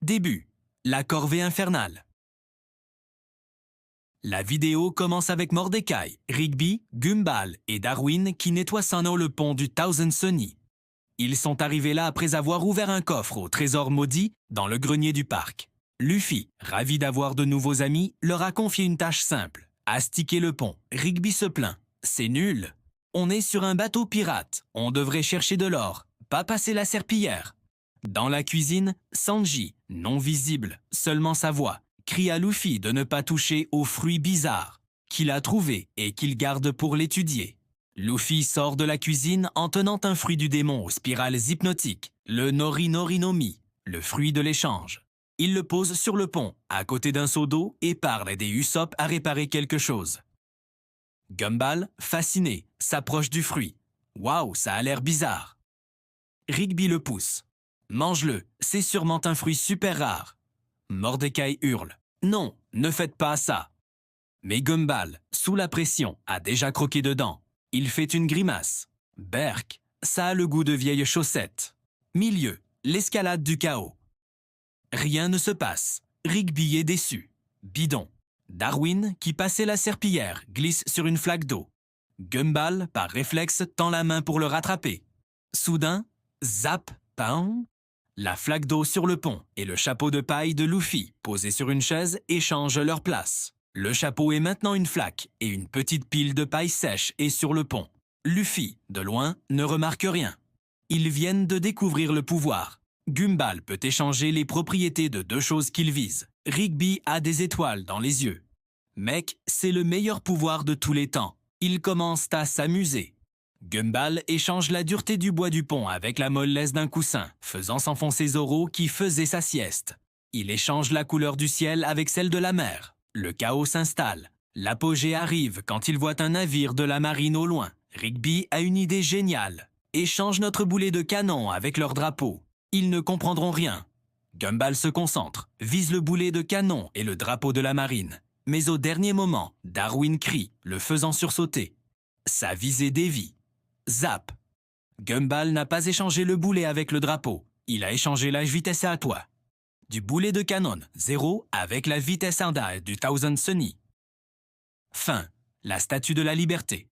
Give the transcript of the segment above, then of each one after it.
Début. La corvée infernale. La vidéo commence avec Mordecai, Rigby, Gumball et Darwin qui nettoient sans eau le pont du Thousand Sunny. Ils sont arrivés là après avoir ouvert un coffre au trésor maudit dans le grenier du parc. Luffy, ravi d'avoir de nouveaux amis, leur a confié une tâche simple, astiquer le pont. Rigby se plaint. C'est nul. On est sur un bateau pirate. On devrait chercher de l'or, pas passer la serpillière. Dans la cuisine, Sanji, non visible, seulement sa voix, crie à Luffy de ne pas toucher aux fruits bizarres qu'il a trouvés et qu'il garde pour l'étudier. Luffy sort de la cuisine en tenant un fruit du démon aux spirales hypnotiques, le Nori Nori no Mi, le fruit de l'échange. Il le pose sur le pont, à côté d'un seau d'eau, et parle aider Usopp à réparer quelque chose. Gumball, fasciné, s'approche du fruit. Waouh, ça a l'air bizarre. Rigby le pousse. Mange-le, c'est sûrement un fruit super rare. Mordecai hurle. Non, ne faites pas ça. Mais Gumball, sous la pression, a déjà croqué dedans. Il fait une grimace. Berk, ça a le goût de vieilles chaussettes. Milieu, l'escalade du chaos. Rien ne se passe. Rigby est déçu. Bidon. Darwin, qui passait la serpillière, glisse sur une flaque d'eau. Gumball, par réflexe, tend la main pour le rattraper. Soudain, zap, pam. La flaque d'eau sur le pont et le chapeau de paille de Luffy, posé sur une chaise, échangent leur place. Le chapeau est maintenant une flaque et une petite pile de paille sèche est sur le pont. Luffy, de loin, ne remarque rien. Ils viennent de découvrir le pouvoir. Gumball peut échanger les propriétés de deux choses qu'il vise. Rigby a des étoiles dans les yeux. Mec, c'est le meilleur pouvoir de tous les temps. Ils commencent à s'amuser. Gumball échange la dureté du bois du pont avec la mollesse d'un coussin, faisant s'enfoncer Zoro qui faisait sa sieste. Il échange la couleur du ciel avec celle de la mer. Le chaos s'installe. L'apogée arrive quand il voit un navire de la marine au loin. Rigby a une idée géniale. Échange notre boulet de canon avec leur drapeau. Ils ne comprendront rien. Gumball se concentre, vise le boulet de canon et le drapeau de la marine. Mais au dernier moment, Darwin crie, le faisant sursauter. Sa visée dévie. Zap. Gumball n'a pas échangé le boulet avec le drapeau. Il a échangé la vitesse à toi. Du boulet de canon 0 avec la vitesse Anda du Thousand Sunny. Fin. La statue de la liberté.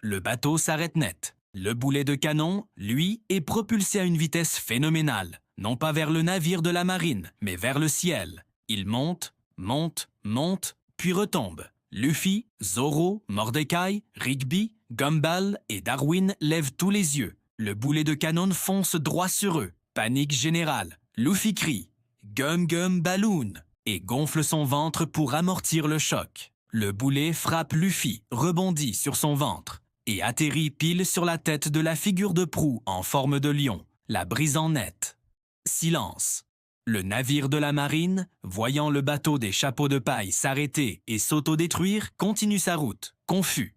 Le bateau s'arrête net. Le boulet de canon, lui, est propulsé à une vitesse phénoménale. Non pas vers le navire de la marine, mais vers le ciel. Il monte, monte, monte, puis retombe. Luffy, Zoro, Mordecai, Rigby, Gumball et Darwin lèvent tous les yeux. Le boulet de canon fonce droit sur eux. Panique générale. Luffy crie « Gum Gum Balloon » et gonfle son ventre pour amortir le choc. Le boulet frappe Luffy, rebondit sur son ventre et atterrit pile sur la tête de la figure de proue en forme de lion, la brisant net. Silence. Le navire de la marine, voyant le bateau des chapeaux de paille s'arrêter et s'autodétruire, continue sa route, confus.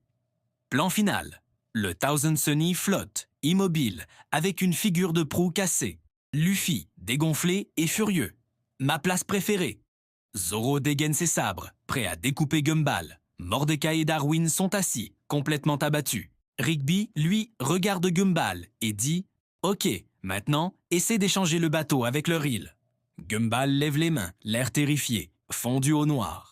Plan final. Le Thousand Sunny flotte, immobile, avec une figure de proue cassée. Luffy, dégonflé et furieux. Ma place préférée. Zoro dégaine ses sabres, prêt à découper Gumball. Mordecai et Darwin sont assis, complètement abattus. Rigby, lui, regarde Gumball et dit « Ok, maintenant, essaie d'échanger le bateau avec leur île. » Gumball lève les mains, l'air terrifié, fondu au noir.